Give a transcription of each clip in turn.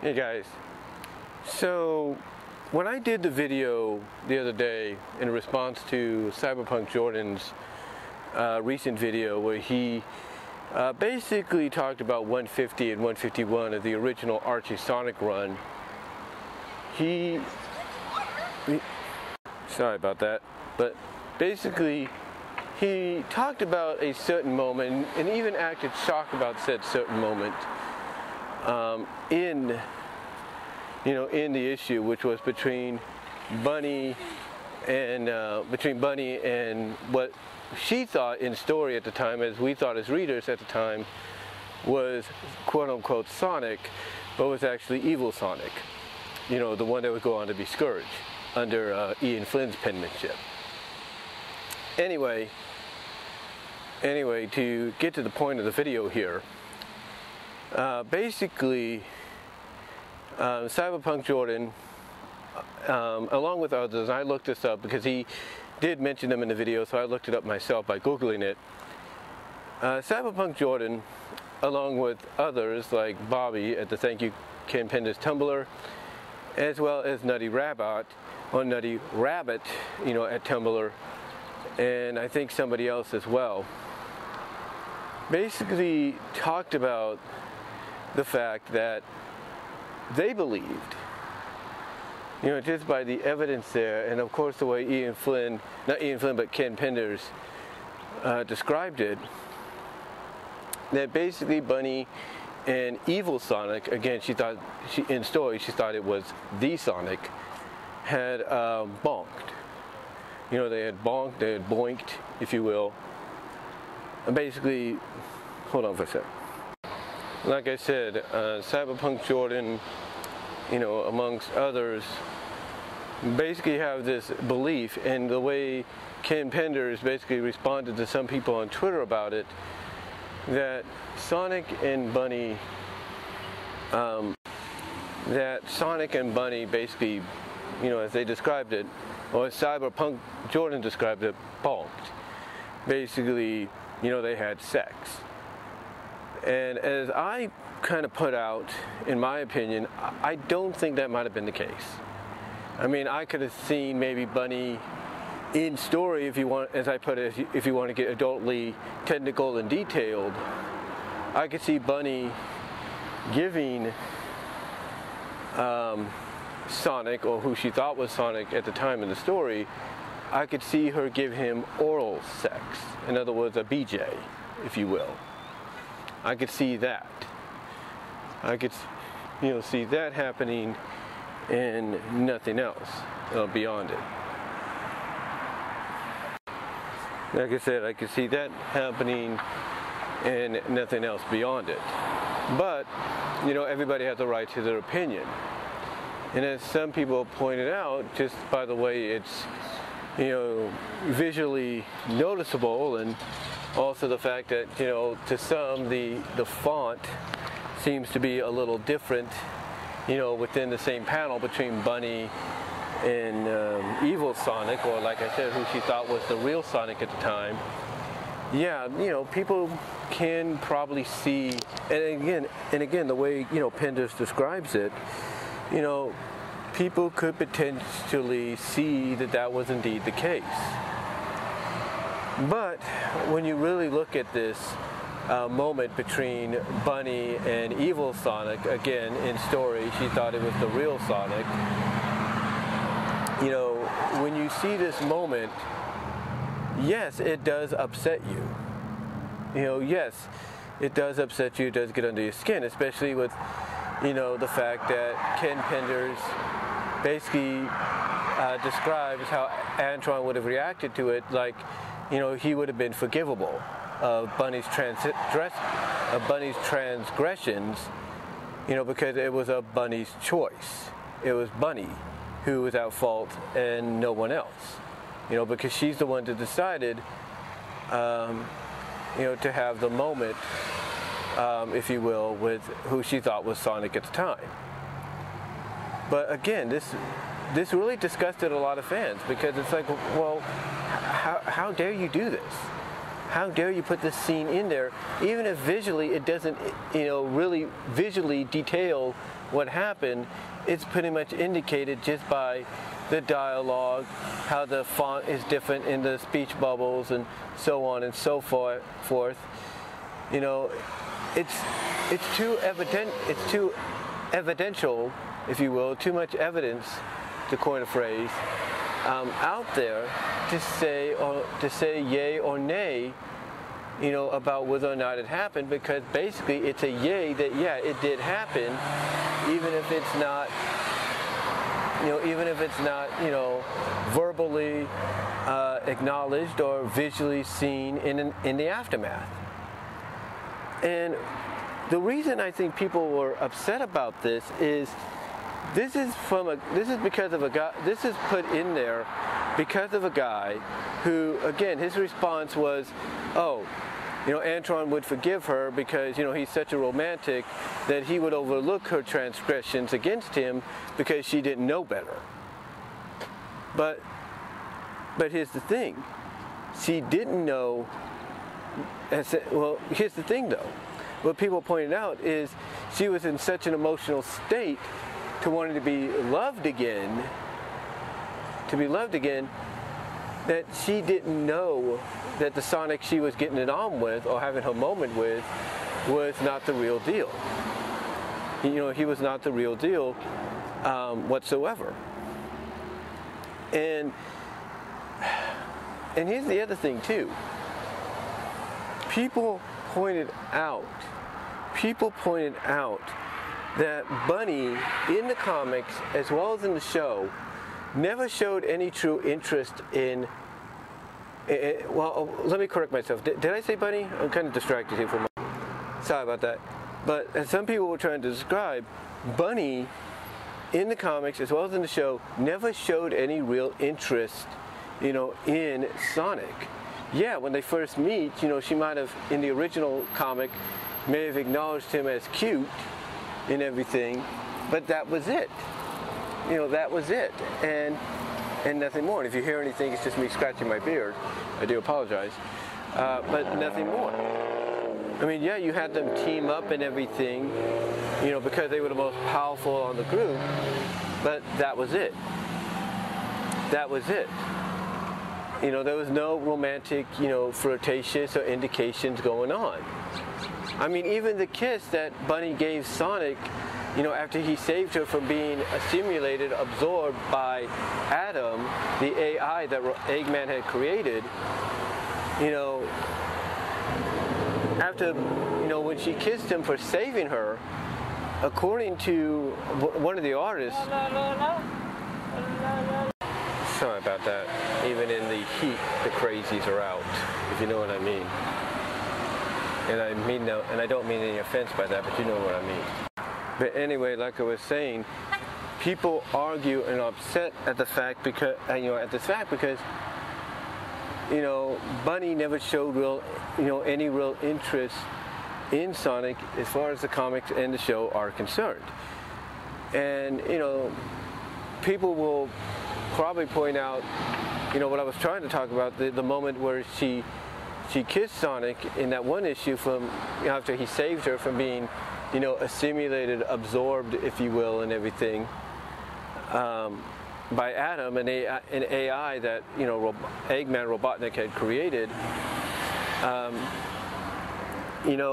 Hey guys, so when I did the video the other day in response to Cyberpunk Jordan's recent video where he basically talked about 150 and 151 of the original Archie Sonic run, sorry about that, but basically he talked about a certain moment and even acted shocked about said certain moment in the issue, which was between Bunnie and what she thought in story at the time, as we thought as readers at the time, was quote-unquote Sonic, but was actually evil Sonic. The one that would go on to be Scourge under Ian Flynn's penmanship. Anyway, to get to the point of the video here, basically, Cyberpunk Jordan, along with others, I looked this up because he did mention them in the video, so I looked it up myself by Googling it. Cyberpunk Jordan, along with others like Bobby at the Thank You Ken Penders Tumbler, as well as Nutty Rabbot at Tumbler, and I think somebody else as well, basically talked about the fact that they believed, just by the evidence there, and of course the way Ken Penders described it, that basically Bunnie and evil Sonic, again, in story she thought it was the Sonic, had bonked. They had bonked, they had boinked, if you will. And basically, hold on for a sec. Like I said, Cyberpunk Jordan, amongst others, basically have this belief, and the way Ken Penders basically responded to some people on Twitter about it, that Sonic and Bunnie basically, as they described it, or as Cyberpunk Jordan described it, bonked. Basically, they had sex. And as I kind of put out, in my opinion, I don't think that might have been the case. I mean, I could have seen maybe Bunnie in story, if you want, as I put it, if you want to get adultly technical and detailed, I could see Bunnie giving Sonic, or who she thought was Sonic at the time in the story, I could see her give him oral sex. In other words, a BJ, if you will. I could see that. I could, see that happening and nothing else beyond it. Like I said, I could see that happening and nothing else beyond it. But, everybody has a right to their opinion. And as some people pointed out, just by the way it's, visually noticeable, and also the fact that, to some the font seems to be a little different, within the same panel between Bunnie and evil Sonic, or like I said, who she thought was the real Sonic at the time. Yeah, people can probably see, and again, the way, Penders describes it, people could potentially see that that was indeed the case. But when you really look at this moment between Bunnie and evil Sonic, again, in story, she thought it was the real Sonic. When you see this moment, yes, it does upset you. Yes, it does upset you, it does get under your skin, especially with, the fact that Ken Penders basically describes how Antoine would have reacted to it, like, he would have been forgivable of Bunnie's transgressions, because it was a Bunnie's choice. It was Bunnie who was at fault and no one else, because she's the one that decided, to have the moment, if you will, with who she thought was Sonic at the time. But again, this really disgusted a lot of fans, because it's like, well, how dare you do this? how dare you put this scene in there, even if visually it doesn't, really visually detail what happened. It's pretty much indicated just by the dialogue, how the font is different in the speech bubbles, and so on and so forth. It's too evident. It's too evidential, if you will, too much evidence, to coin a phrase, out there to say yay or nay, about whether or not it happened, because basically it's a yay that it did happen, even if it's not, verbally acknowledged or visually seen in the aftermath. And the reason I think people were upset about this is this is because of a guy. This is put in there because of a guy who, again, his response was, Antoine would forgive her because, he's such a romantic that he would overlook her transgressions against him because she didn't know better. But here's the thing. She didn't know. Well, here's the thing, though. What people pointed out is she was in such an emotional state to wanting to be loved again, that she didn't know that the Sonic she was getting it on with or having her moment with was not the real deal. He was not the real deal whatsoever. And here's the other thing too. People pointed out that Bunnie, in the comics as well as in the show, never showed any true interest in. Well, let me correct myself. Did I say Bunnie? I'm kind of distracted here for a moment. Sorry about that. But as some people were trying to describe, Bunnie, in the comics as well as in the show, never showed any real interest, in Sonic. Yeah, when they first meet, she might have, in the original comic, may have acknowledged him as cute and everything, but that was it. That was it, and nothing more. And if you hear anything, it's just me scratching my beard. I do apologize, but nothing more. I mean, yeah, you had them team up and everything, because they were the most powerful on the group, but that was it. That was it. There was no romantic, flirtatious or indications going on. I mean, even the kiss that Bunnie gave Sonic, after he saved her from being assimilated, absorbed by Adam, the AI that Eggman had created, after, when she kissed him for saving her, according to one of the artists, sorry about that, even in the heat, the crazies are out, if you know what I mean. And I don't mean any offense by that, but you know what I mean. But anyway, like I was saying, people argue and are upset at the fact because, Bunnie never showed any real interest in Sonic as far as the comics and the show are concerned. And, people will probably point out, what I was trying to talk about, the moment where she kissed Sonic in that one issue from, after he saved her from being, assimilated, absorbed, if you will, and everything, by Adam, an AI that, Eggman Robotnik had created.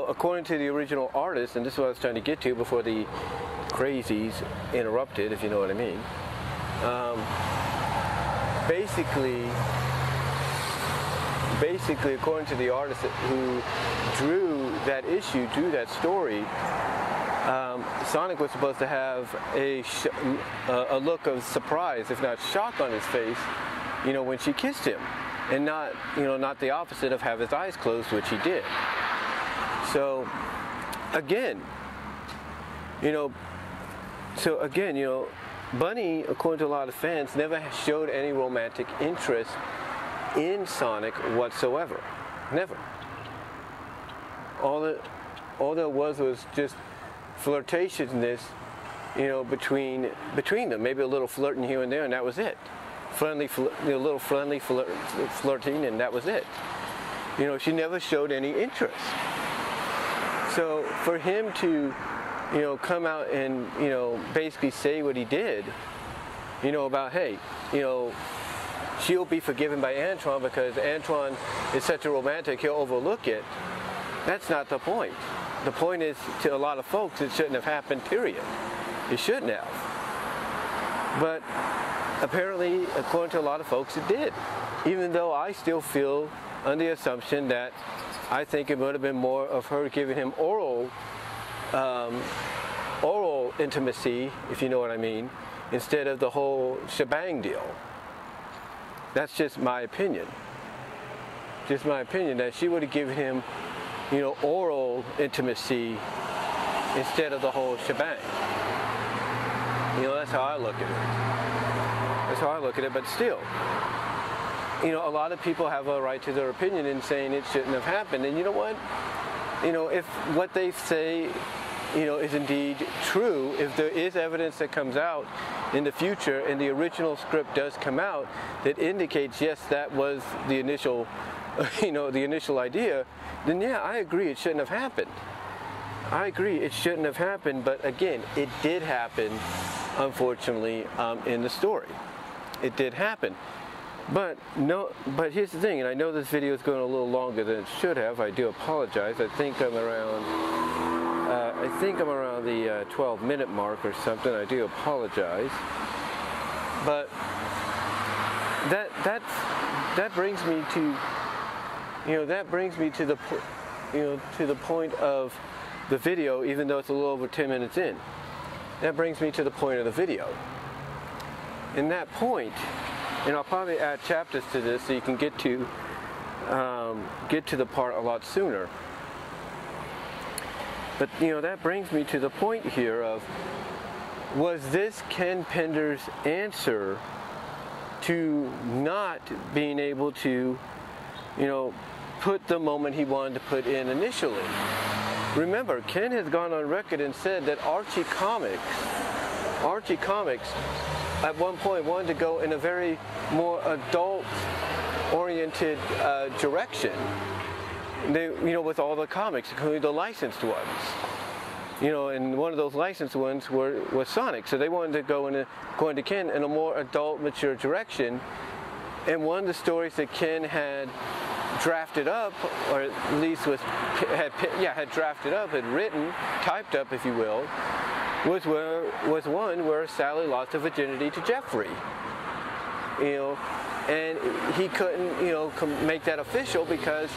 According to the original artist, and this is what I was trying to get to before the crazies interrupted, if you know what I mean. Basically, according to the artist who drew that story, Sonic was supposed to have a look of surprise, if not shock, on his face, when she kissed him, and not the opposite of have his eyes closed, which he did. So, again, Bunnie, according to a lot of fans, never showed any romantic interest in Sonic whatsoever. Never. All there was just flirtatiousness, between them. Maybe a little flirting here and there, and that was it. Little friendly flirting, and that was it. She never showed any interest. So for him to, come out and, basically say what he did, about, hey, she'll be forgiven by Antoine because Antoine is such a romantic, he'll overlook it. That's not the point. The point is, to a lot of folks, it shouldn't have happened, period. It shouldn't have. But apparently, according to a lot of folks, it did. Even though I still feel under the assumption that I think it would have been more of her giving him oral intimacy, if you know what I mean, instead of the whole shebang deal. That's just my opinion. Just my opinion, that she would have given him, oral intimacy instead of the whole shebang. That's how I look at it. That's how I look at it, but still, a lot of people have a right to their opinion in saying it shouldn't have happened. And you know what? If what they say, is indeed true, if there is evidence that comes out in the future and the original script does come out that indicates, yes, that was the initial, the initial idea, then yeah, I agree it shouldn't have happened. I agree it shouldn't have happened, but again, it did happen, unfortunately, in the story. It did happen. But here's the thing, and I know this video is going a little longer than it should have. I do apologize. I think I'm around the 12-minute mark or something. I do apologize. But that brings me to the point of the video, even though it's a little over 10 minutes in. That brings me to the point of the video. In that point, and I'll probably add chapters to this so you can get to the part a lot sooner. But that brings me to the point here of, was this Ken Penders' answer to not being able to, put the moment he wanted to put in initially? Remember, Ken has gone on record and said that Archie Comics at one point wanted to go in a very more adult-oriented direction. They, with all the comics, including the licensed ones. And one of those licensed ones was Sonic. So they wanted to go according to Ken, in a more adult, mature direction. And one of the stories that Ken had drafted up, or at least had drafted up, had written, typed up, if you will, was one where Sally lost her virginity to Jeffrey. And he couldn't, make that official because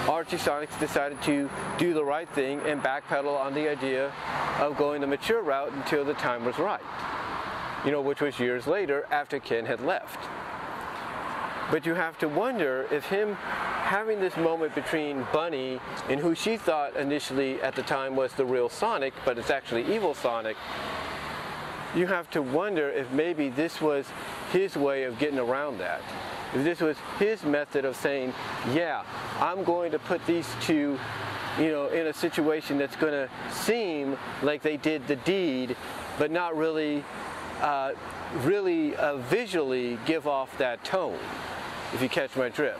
Archie Sonics decided to do the right thing and backpedal on the idea of going the mature route until the time was right. Which was years later after Ken had left. But you have to wonder if him having this moment between Bunnie and who she thought initially at the time was the real Sonic, but it's actually evil Sonic, you have to wonder if maybe this was his way of getting around that. If this was his method of saying, yeah, I'm going to put these two, in a situation that's going to seem like they did the deed, but not really, visually give off that tone, if you catch my drift.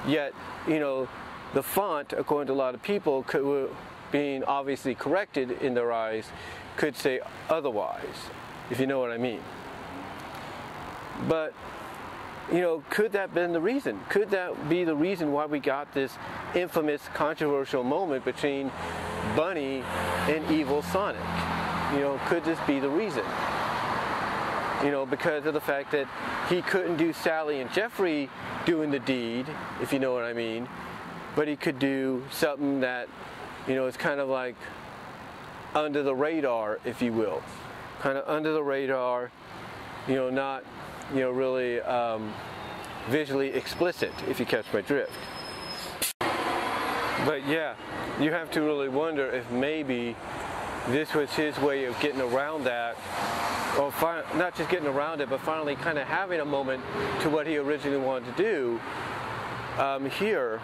Yet, the font, according to a lot of people, being obviously corrected in their eyes, could say otherwise, if you know what I mean. But, could that have been the reason? Could that be the reason why we got this infamous, controversial moment between Bunnie and evil Sonic? Could this be the reason? Because of the fact that he couldn't do Sally and Jeffrey doing the deed, if you know what I mean, but he could do something that, is kind of like under the radar, if you will. Kind of under the radar, not, really visually explicit, if you catch my drift. But yeah, you have to really wonder if maybe this was his way of getting around that, or not just getting around it, but finally kind of having a moment to what he originally wanted to do here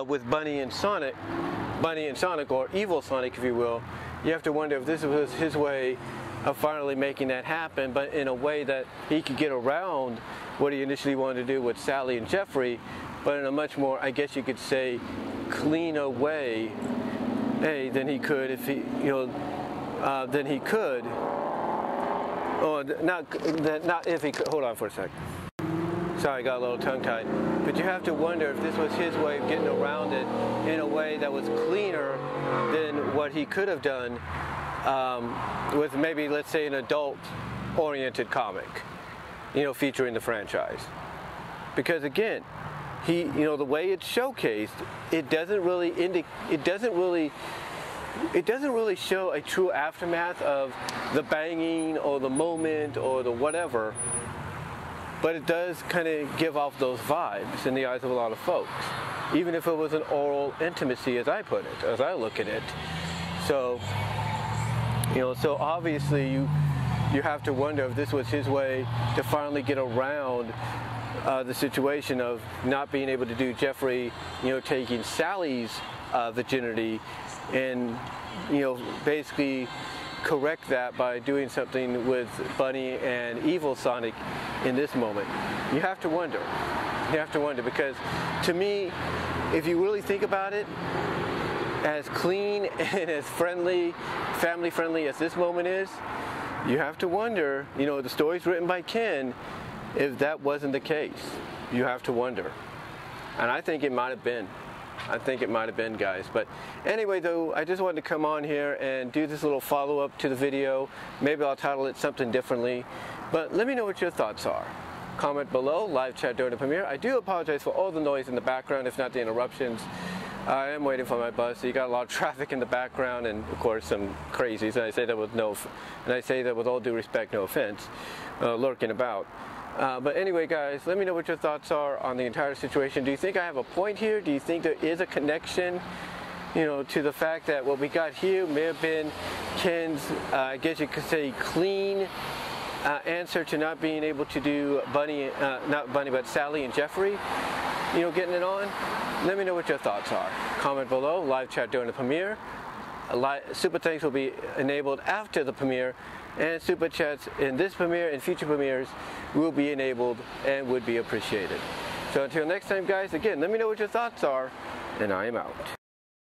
with Bunnie and Sonic, or evil Sonic, if you will. You have to wonder if this was his way of finally making that happen, but in a way that he could get around what he initially wanted to do with Sally and Jeffrey, but in a much more, I guess you could say, cleaner way, than he could if he, than he could, or not if he could. Hold on for a second. Sorry, I got a little tongue-tied. But you have to wonder if this was his way of getting around it in a way that was cleaner than what he could have done with maybe, let's say, an adult-oriented comic, featuring the franchise. Because again, the way it's showcased, it doesn't really show a true aftermath of the banging or the moment or the whatever. But it does kind of give off those vibes in the eyes of a lot of folks, even if it was an oral intimacy, as I put it, as I look at it. So, so obviously you have to wonder if this was his way to finally get around the situation of not being able to do Jeffrey, taking Sally's virginity, and basically correct that by doing something with Bunnie and Evil Sonic in this moment. You have to wonder. You have to wonder, because to me, if you really think about it, as clean and as friendly, family friendly as this moment is, you have to wonder, the story's written by Ken, if that wasn't the case. You have to wonder. And I think it might have been. I think it might have been, guys. But anyway, though, I just wanted to come on here and do this little follow-up to the video. Maybe I'll title it something differently. But let me know what your thoughts are. Comment below, live chat during the premiere. I do apologize for all the noise in the background, if not the interruptions. I am waiting for my bus, so you got a lot of traffic in the background, and of course some crazies. And I say that with all due respect, no offense, lurking about. But anyway, guys, let me know what your thoughts are on the entire situation. Do you think I have a point here? Do you think there is a connection, to the fact that what we got here may have been Ken's, I guess you could say, clean answer to not being able to do Bunnie, not Bunnie, but Sally and Jeffrey, getting it on? Let me know what your thoughts are. Comment below, live chat during the premiere. Super thanks will be enabled after the premiere, and super chats in this premiere and future premieres will be enabled and would be appreciated. So until next time, guys, again, let me know what your thoughts are, and I am out.